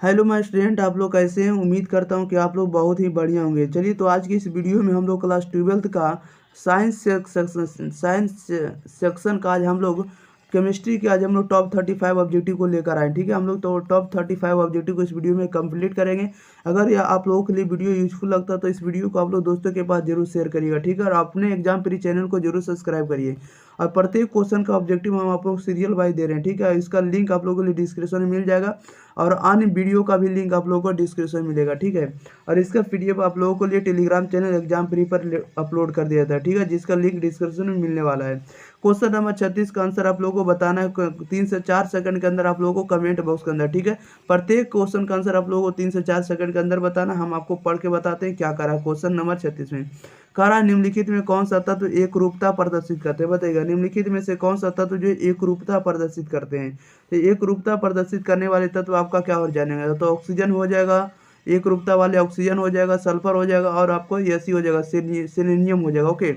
Hello my student, आप लोग कैसे हैं। उम्मीद करता हूं कि आप लोग बहुत ही बढ़िया होंगे। चलिए तो आज की इस वीडियो में हम लोग क्लास 12th का साइंस सेक्शन का आज हम लोग केमिस्ट्री के आज हम लोग टॉप 35 ऑब्जेक्टिव को लेकर आए। ठीक है, हम लोग तो टॉप 35 ऑब्जेक्टिव को इस वीडियो में कंप्लीट करेंगे। अगर यह आप लोगों के लिए वीडियो यूजफुल लगता है तो इस वीडियो को आप लोग दोस्तों के पास जरूर शेयर करिएगा। ठीक है, और अपने एग्जाम प्री चैनल को जरूर सब्सक्राइब करिए। और प्रत्येक क्वेश्चन का ऑब्जेक्टिव हम आप लोग सीरियल वाइज दे रहे हैं। ठीक है, इसका लिंक आप लोगों को डिस्क्रिप्शन में मिल जाएगा और अन्य वीडियो का भी लिंक आप लोगों को डिस्क्रिप्शन में मिलेगा। ठीक है, और इसका पीडीएफ आप लोगों के लिए टेलीग्राम चैनल एग्जाम प्री पर अपलोड कर दिया था। ठीक है, जिसका लिंक डिस्क्रिप्शन में मिलने वाला है। क्वेश्चन नंबर 36 का आंसर आप लोगों को बताना है 3 से 4 सेकंड के अंदर आप लोगों को कमेंट बॉक्स के अंदर। ठीक है, प्रत्येक क्वेश्चन का आंसर आप लोगों को 3 से 4 सेकंड के अंदर बताना। हम आपको पढ़ के बताते हैं क्या करा। क्वेश्चन नंबर 36 में करा निम्नलिखित में कौन सा तत्व एक रूपता प्रदर्शित करते हैं, बताइएगा। निम्नलिखित में से कौन सा तत्व जो एक रूपता प्रदर्शित करते हैं। तो एक रूपता प्रदर्शित करने वाले तत्व आपका क्या हो जाएगा, तो ऑक्सीजन हो जाएगा, एक रूपता वाले ऑक्सीजन हो जाएगा, सल्फर हो जाएगा और आपको एसी हो जाएगा, सेलेनियम हो जाएगा। ओके,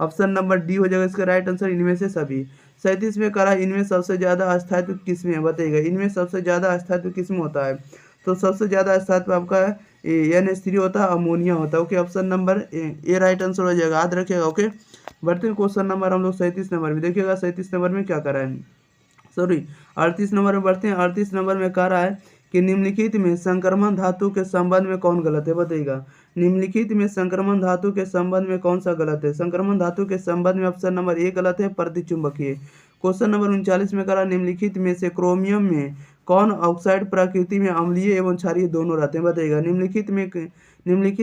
ऑप्शन नंबर डी हो जाएगा इसका राइट आंसर, इनमें से सभी। 37 में करा इनमें सबसे ज्यादा अस्थायित्व किसमें है, बताइएगा। इनमें सबसे ज्यादा अस्थायित्व किसमें होता है, तो सबसे ज्यादा अस्थायित्व आपका NH3 होता है, अमोनिया होता है। Okay, option number A right answer हो जाएगा, याद रखिएगा। ओके, बढ़ते हैं क्वेश्चन नंबर हम लोग 37 नंबर में। देखिएगा 37 नंबर में क्या करा है, सॉरी 38 नंबर में बढ़ते हैं। 38 नंबर में कह रहा है कि निम्नलिखित में संक्रमण धातु के संबंध में कौन गलत है, बताइएगा। निम्नलिखित में संक्रमण धातु के संबंध में कौन सा गलत है। संक्रमण धातु के संबंध में ऑप्शन नंबर ए गलत है, प्रतिचुंबकीय। क्वेश्चन नंबर 39 में करा निम्नलिखित में से क्रोमियम में कौन ऑक्साइड प्रकृति में अम्लीय एवं क्षारीय दोनों रहते हैं, बताइएगा। निम्नलिखित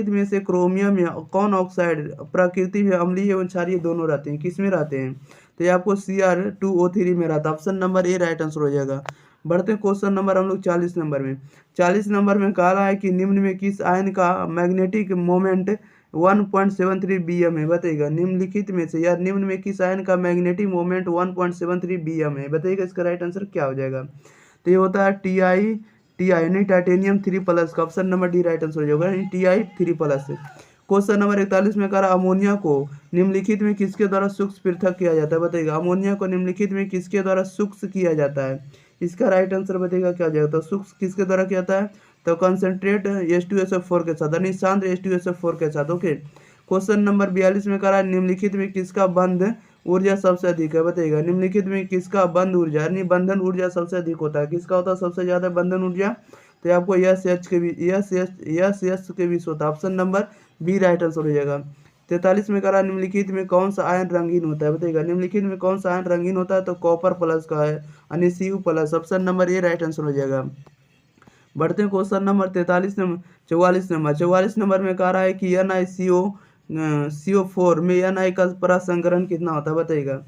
में से क्रोमियम में कौन ऑक्साइड प्रकृति में अम्लीय एवं क्षारीय दोनों रहते हैं, किस में रहते हैं, तो ये आपको Cr2O3 में रहता है। Option number A right answer हो जाएगा। बढ़ते क्वेश्चन नंबर हम लोग 40 नंबर में। 40 नंबर में कहा रहा है कि निम्न में किस आयन का मैग्नेटिक मोमेंट 1.73 bm है, बताइएगा। निम्नलिखित में से या निम्न में किस आयन का मैग्नेटिक मोमेंट 1.73 bm है, बताइएगा। इसका राइट आंसर क्या हो जाएगा, तो ये होता है टी आई यानी टाइटेनियम 3+ का। Option number D right answer हो जाएगा, Ti3+। क्वेश्चन नंबर 41 में कहा अमोनिया को निम्नलिखित में किसके द्वारा सूक्ष्म पृथक किया जाता है, बताइएगा। अमोनिया को निम्नलिखित में किसके द्वारा सूक्ष्म किया जाता है, इसका राइट आंसर बताइएगा क्या हो जाएगा। तो सूक्ष्म किसके द्वारा किया जाता है, तो कंसंट्रेट H2SO4 के साथ, यानी सांद्र H2SO4 के साथ। ओके, क्वेश्चन नंबर 42 में कहा निम्नलिखित में किसका बंध ऊर्जा सबसे अधिक है, बताइएगा। निम्नलिखित में किसका बंध ऊर्जा यानी बंधन ऊर्जा सबसे अधिक होता है, किसका होता है सबसे ज्यादा बंधन ऊर्जा, तो आपको यस के बीच होता है। Option number B right answer हो जाएगा। 43 में करा निम्नलिखित में कौन सा आयन रंगीन होता है, बताइएगा। निम्नलिखित में कौन सा आयन रंगीन होता है, तो कॉपर प्लस का है, यानी Cu+। Option number A right answer हो जाएगा। बढ़ते हैं क्वेश्चन नंबर 44 नंबर में कह रहा है कि NiCO4 में Ni का प्रसंकरण कितना होता है, बताइएगा।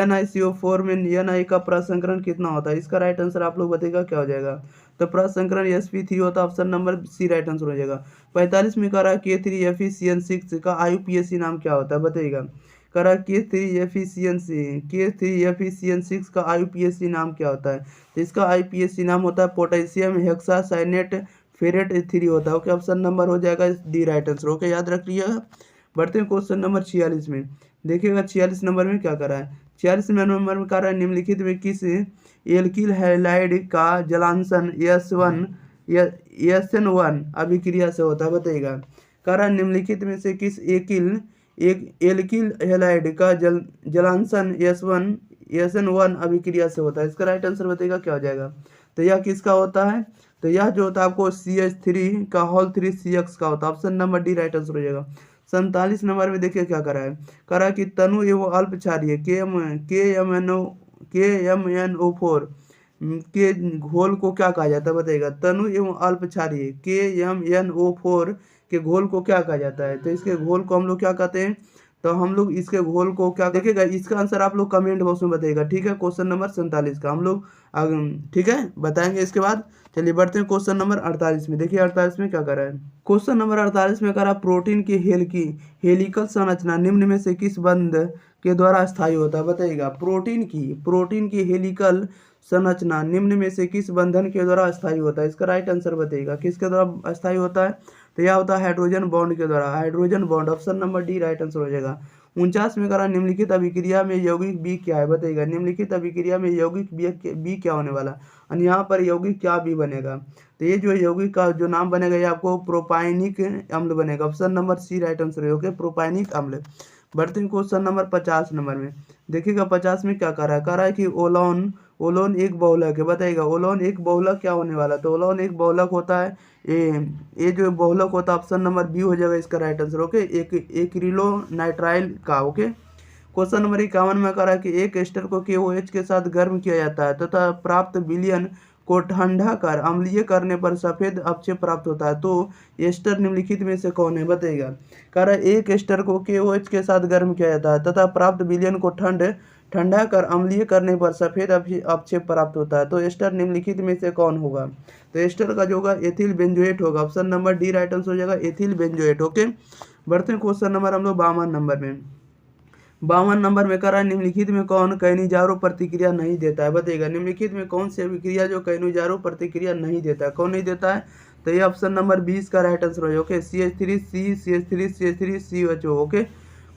NiCO4 में Ni का प्रसंकरण कितना होता है, इसका राइट आंसर आप लोग बताइएगा क्या हो जाएगा, तो प्रसंकरण sp3 होता है। Option number C right answer हो जाएगा। 45 में कह रहा है K3FeCN6 का IUPAC नाम क्या होता है, बताइएगा। कह रहा है K3FeCN6 का IUPAC नाम क्या होता है, तो इसका IUPAC नाम होता है पोटेशियम हेक्सासाइनेट फेरेट 3 होता है। ओके, ऑप्शन नंबर हो जाएगा डी राइट आंसर। ओके, याद रख लिएगा। बढ़ते हैं क्वेश्चन नंबर 46 में। देखिएगा 46 नंबर में क्या कर रहा है। 46 नंबर में कह रहा है निम्नलिखित में किस एल्किल हैलाइड का जलांशन SN1 अभिक्रिया से होता है, बताइएगा। कह रहा है निम्नलिखित में से किस एल्किल हैलाइड का जलांशन SN1 अभिक्रिया से होता है, इसका राइट आंसर बताइएगा क्या हो जाएगा। तो यह किसका होता है, तो यह जो होता है आपको CH3 का होल 3CX का होता है। Option number D right answer हो जाएगा। 47 नंबर में देखिए क्या करा है। करा कि तनु एवं अल्प क्षारीय KMNO4 के घोल को क्या कहा जाता है, बताइएगा। तनु एवं अल्प क्षारीय KMNO4 के घोल को क्या कहा जाता है, तो इसके घोल को हम लोग क्या कहते हैं, तो हम लोग इसके घोल को क्या देखिएगा। इसका आंसर आप लोग कमेंट बॉक्स में बताइएगा। ठीक है, क्वेश्चन नंबर 47 का हम लोग ठीक है बताएंगे इसके बाद। चलिए बढ़ते हैं क्वेश्चन नंबर 48 में। देखिए 48 में क्या कर रहा है। क्वेश्चन नंबर 48 में करा प्रोटीन की हेलिकल संरचना निम्न में से किस बंध के द्वारा स्थायी होता है, बताइएगा। प्रोटीन की हेलिकल संरचना निम्न में से किस बंधन के द्वारा स्थायी होता है, इसका राइट आंसर बताइएगा। किसके द्वारा स्थायी होता है, तो यह होता है हाइड्रोजन बॉन्ड के द्वारा, hydrogen bond. Option number D right answer हो जाएगा। 49 में करा निम्नलिखित अभिक्रिया में यौगिक बी क्या है, बताइएगा। निम्नलिखित अभिक्रिया में यौगिक बी क्या होने वाला, और यहाँ पर यौगिक क्या भी बनेगा, तो ये जो यौगिक का जो नाम बनेगा ये आपको प्रोपाइनिक अम्ल बनेगा। Option number C right answer है। ओके, प्रोपाइनिक अम्ल। बढ़ते हैं क्वेश्चन नंबर 50 नंबर में। देखिएगा 50 में क्या कह रहा है कि ओलोन ओलोन एक बहुलक है। बताइएगा ओलोन एक बहुलक क्या होने वाला है, तो ओलोन एक बहुलक होता है ये जो बहुलक होता है ऑप्शन नंबर बी हो जाएगा इसका राइट आंसर। ओके, एक्रिलोनाइट्राइल का। ओके, क्वेश्चन नंबर 51 में कह रहा है कि एक एस्टर को KOH के साथ गर्म किया जाता है तथा प्राप्त विलयन को ठंडा कर अम्लीय करने पर सफेद अपक्षय प्राप्त होता है, तो एस्टर निम्नलिखित में से कौन है। बताइएगा, कह रहा है एक एस्टर को KOH के साथ गर्म किया जाता है तथा प्राप्त विलयन को ठंडा कर अम्लीय करने पर सफेद अपक्षय प्राप्त होता है, तो एस्टर निम्नलिखित में से कौन होगा। तो एस्टर का जो होगा एथिल बेंजोएट होगा। Option number D right answer हो जाएगा, एथिल बेंजोएट। ओके, बढ़ते हैं क्वेश्चन नंबर हम लोग 52 नंबर में। 52 नंबर में कह रहा है निम्नलिखित में कौन कैनिजारो प्रतिक्रिया नहीं देता है। बताइएगा निम्नलिखित में कौन सी अभिक्रिया जो कैनिजारो प्रतिक्रिया नहीं देता है, कौन नहीं देता है, तो ये ऑप्शन नंबर 20 का राइट आंसर है। Okay, CH3CCH3CH3CHO। Okay,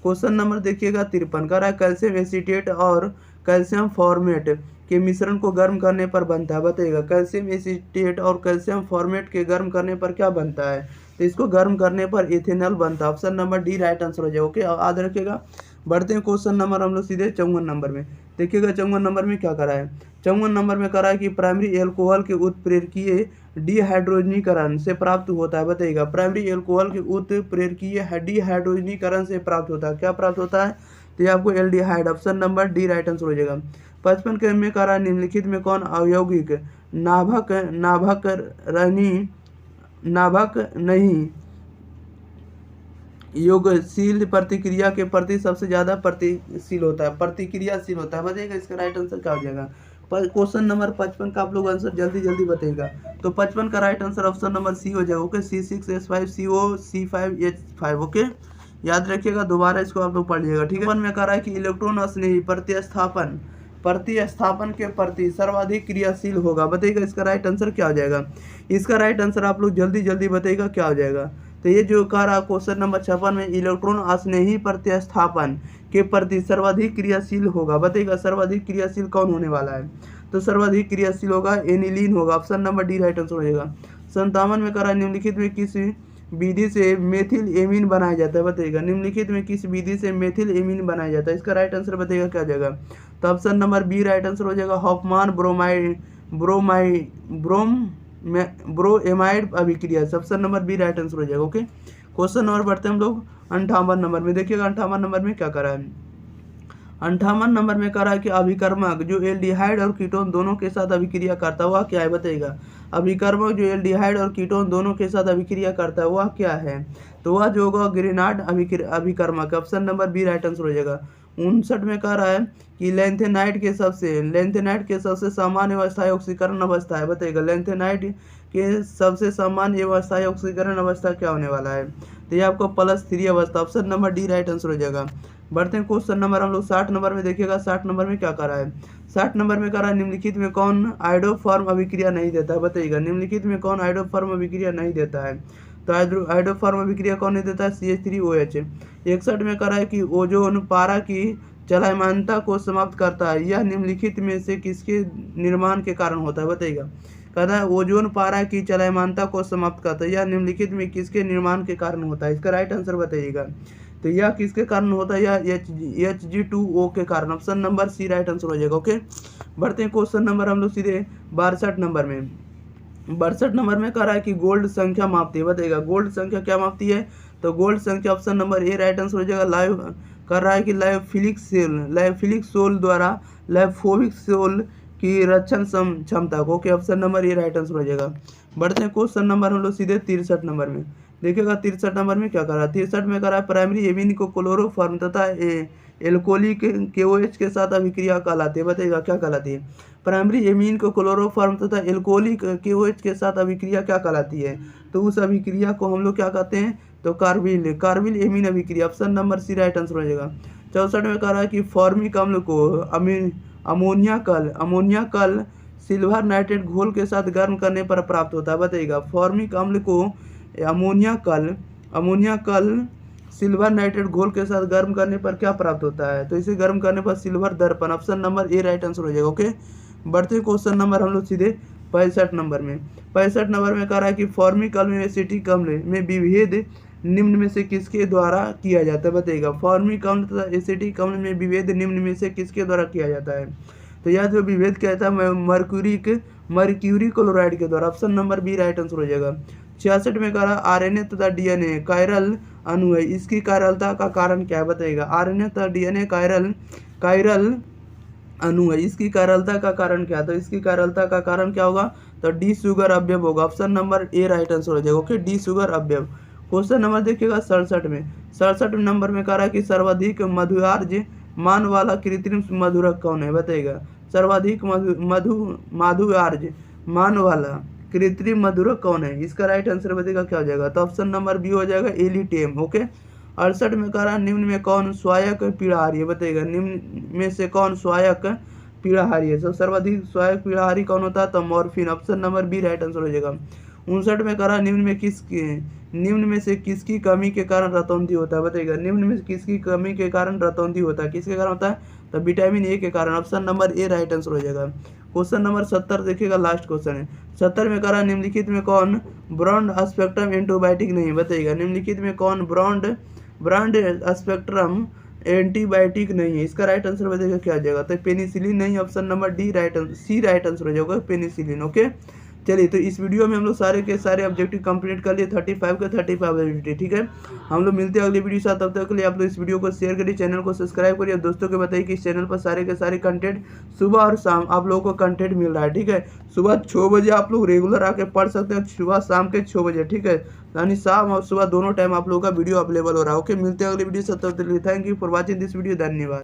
question number देखिएगा 53 कह रहा है कैल्शियम एसीटेट और कैल्शियम फॉर्मेट के मिश्रण को गर्म करने पर बनता है। बताइएगा कैल्शियम एसीटेट और कैल्शियम फॉर्मेट के गर्म करने पर क्या बनता है, तो इसको गर्म करने पर इथेनॉल बनता है। Option number D right answer हो जाए। ओके, याद रखिएगा। बढ़ते हैं क्वेश्चन नंबर हम लोग सीधे 54 नंबर में। देखिएगा 54 नंबर में क्या करा है, 54 नंबर में करा है कि प्राइमरी एल्कोहल के उत्प्रेरकीय डिहाइड्रोजनीकरण से प्राप्त होता है। बताइएगा प्राइमरी एल्कोहल के उत्प्रेरकीय डिहाइड्रोजनीकरण से प्राप्त होता है, क्या प्राप्त होता है, तो ये आपको aldehyde. Option number D right answer हो जाएगा। 55 के में करा निम्नलिखित में कौन अयौगिक नाभक नहीं योगशील प्रतिक्रिया के प्रति सबसे ज्यादा प्रतिक्रियाशील होता है। बताइएगा इसका राइट आंसर क्या हो जाएगा। क्वेश्चन नंबर 55 का आप लोग आंसर जल्दी बताइएगा। तो 55 का right answer option number C हो जाएगा। Okay, C6H5CO C5H5। ओके, याद रखिएगा, दोबारा इसको आप लोग पढ़ लीजिएगा। ठीक है, में कह रहा है कि इलेक्ट्रॉन स्नेही प्रतिस्थापन के प्रति सर्वाधिक क्रियाशील होगा। बताइएगा इसका राइट आंसर क्या हो जाएगा। इसका राइट आंसर आप लोग जल्दी बताइएगा क्या हो जाएगा। तो ये जो कह रहा क्वेश्चन नंबर 56 में इलेक्ट्रॉन स्नेही प्रतिस्थापन के प्रति सर्वाधिक क्रियाशील होगा। बताइएगा सर्वाधिक क्रियाशील कौन होने वाला है, तो सर्वाधिक क्रियाशील होगा एनिलीन होगा। Option number D right answer हो जाएगा। 57 में कह रहा है निम्नलिखित में किस विधि से मेथिल एमीन बनाया जाता है। बताइएगा निम्नलिखित में किस विधि से मेथिल एमीन बनाया जाता है, इसका राइट आंसर बताइएगा क्या हो जाएगा। तो option number B right answer हो जाएगा, हॉफमान ब्रोमाइड अभिक्रिया। Option number B right answer हो जाएगा। ओके, क्वेश्चन नंबर बढ़ते हैं हम लोग 58 नंबर में। देखिएगा 58 नंबर में क्या करा है। 58 नंबर में कह रहा है कि अभिकर्मक जो एल्डिहाइड और कीटोन दोनों के साथ अभिक्रिया करता है वह क्या है। बताइएगा अभिकर्मक जो एल्डिहाइड और कीटोन दोनों के साथ अभिक्रिया करता है वह क्या है, तो वह जो होगा ग्रेनाड अभिकर्मक। Option number B right answer हो जाएगा। 59 में कह रहा है कि लेंथेनाइट के सबसे सामान्य अवस्था ऑक्सीकरण अवस्था है। बताइएगा लेंथेनाइट के सबसे सामान्य अवस्था ऑक्सीकरण अवस्था क्या होने वाला है, तो ये आपको +3 अवस्था। Option number D right answer हो जाएगा। बढ़ते हैं क्वेश्चन नंबर हम लोग 60 नंबर में। देखिएगा 60 नंबर में क्या कर रहा है। 60 नंबर में कह रहा है निम्नलिखित में कौन आइडोफॉर्म अभिक्रिया नहीं देता है। बताइएगा निम्नलिखित में कौन आइडोफॉर्म अभिक्रिया नहीं देता है, तो आइडोफॉर्म अभिक्रिया कौन नहीं देता है, CH3OH। 61 में कह रहा है कि ओजोन पारा की चलायमानता को समाप्त करता है, यह निम्नलिखित में से किसके निर्माण के कारण होता है। बताइएगा कहता है ओजोन पारा की चलायमानता को समाप्त करता है, यह निम्नलिखित में किसके निर्माण के कारण होता है, इसका राइट आंसर बताइएगा। तो यह किसके कारण होता है, यह Hg2O के कारण। Option number C right answer हो जाएगा। ओके, बढ़ते हैं क्वेश्चन नंबर हम लोग सीधे 62 नंबर में। 62 नंबर में कह रहा है कि गोल्ड संख्या मापती है। बताइएगा गोल्ड संख्या क्या मापती है, तो गोल्ड संख्या option number A right answer हो जाएगा। लाइव कर रहा है कि लाइफिलिक सोल द्वारा लाइफोबिक सोल की रक्षण क्षमता को। Okay, option number A right answer हो जाएगा। बढ़ते हैं क्वेश्चन नंबर हम लोग सीधे 63 नंबर में। देखिएगा 63 नंबर में क्या कर रहा है। 63 में कर रहा है प्राइमरी एमीन को क्लोरोफॉर्म तथा एल्कोहलिक KOH के साथ अभिक्रिया कहलाती है। बताइएगा क्या कहलाती है, प्राइमरी एमीन को क्लोरोफॉर्म तथा एल्कोहलिक KOH के साथ अभिक्रिया क्या कहलाती है, तो उस अभिक्रिया को हम लोग क्या कहते हैं, तो कार्बिल एमीन अभिक्रिया। Option number C right answer हो जाएगा। 64 में कह रहा है कि फॉर्मिक अम्ल को अमोनिया कल सिल्वर नाइट्रेट घोल के साथ गर्म करने पर प्राप्त होता है। बताइएगा फॉर्मिक अम्ल को अमोनिया कल सिल्वर नाइट्रेट घोल के साथ गर्म करने पर क्या प्राप्त होता है, तो इसे गर्म करने पर सिल्वर दर्पण। Option number A right answer हो जाएगा। ओके, बढ़ते हैं क्वेश्चन नंबर हम लोग सीधे 65 नंबर में। 65 नंबर में कह रहा है कि फॉर्मिक अम्ल में एसिटिक अम्ल में विभेद निम्न में से किसके द्वारा किया जाता है, बताइएगा। फॉर्मिक अम्ल तथा एसिटिक अम्ल में विभेद निम्न में से किसके द्वारा किया जाता है? तो यह जो विभेद क्या था, मर्क्यूरी क्लोराइड के द्वारा। Option number B right answer हो जाएगा। 66 में कह रहा आरएनए तथा डीएनए कायरल अणु है, इसकी कायरलता का कारण क्या है, बताइएगा। आरएनए तथा डीएनए कायरल अणु है, इसकी कायरलता का कारण क्या? तो इसकी कायरलता का कारण क्या होगा? तो डी शुगर अवयव होगा। Option number A right answer हो जाएगा। ओके, डी शुगर अवयव। क्वेश्चन नंबर देखिएगा 67 में। 67 नंबर में कह रहा है कि सर्वाधिक मधुआर्ज मान वाला कृत्रिम मधुरक कौन है, बताइएगा। सर्वाधिक मधुआर्ज मान वाला कृत्रिम मधुरक कौन है? इसका राइट आंसर बताइएगा क्या हो जाएगा। तो ऑप्शन नंबर बी हो जाएगा, एलिटेम। ओके, 68 में कह रहा निम्न में कौन स्वायक पीड़ाहारी है, बताइएगा। निम्न में से कौन स्वायक पीड़ाहारी है? सर्वाधिक स्वायक पीड़ाहारी कौन होता है? तो morphine. Option number B right answer हो जाएगा। 59 में कह रहा निम्न में से किसकी कमी के कारण रतौंधी होता है, बताइएगा। निम्न में किसकी कमी के कारण रतौंधी होता है? किसके कारण होता है? तो विटामिन ए के कारण। Option number A right answer हो जाएगा। क्वेश्चन नंबर 70 देखिएगा, लास्ट क्वेश्चन है। 70 में कह रहा निम्नलिखित में कौन ब्रॉड स्पेक्ट्रम एंटीबायोटिक नहीं, बताइएगा। निम्नलिखित में कौन ब्रॉड स्पेक्ट्रम एंटीबायोटिक नहीं है? इसका राइट आंसर बताइएगा क्या आ जाएगा। तो पेनिसिलिन नहीं, option number D right answer, C right answer हो जाएगा, पेनिसिलिन। ओके, चलिए, तो इस वीडियो में हम लोग सारे के सारे ऑब्जेक्टिव कंप्लीट कर लिए, 35 के 35 ऑब्जेक्टिव, ठीक है। हम लोग मिलते हैं अगली वीडियो साथ, तब तक के लिए आप लोग इस वीडियो को शेयर करिए, चैनल को सब्सक्राइब करिए, दोस्तों को बताइए कि इस चैनल पर सारे के सारे कंटेंट सुबह और शाम आप लोगों को कंटेंट मिल रहा है, ठीक है। सुबह 6 बजे आप लोग रेगुलर आके पढ़ सकते हैं, सुबह शाम के 6 बजे, ठीक है। यानी शाम और सुबह दोनों टाइम आप लोगों का वीडियो अवेलेबल हो रहा है। ओके, मिलते हैं अगली वीडियो साथ, तब तक के लिए thank you for watching this video, धन्यवाद।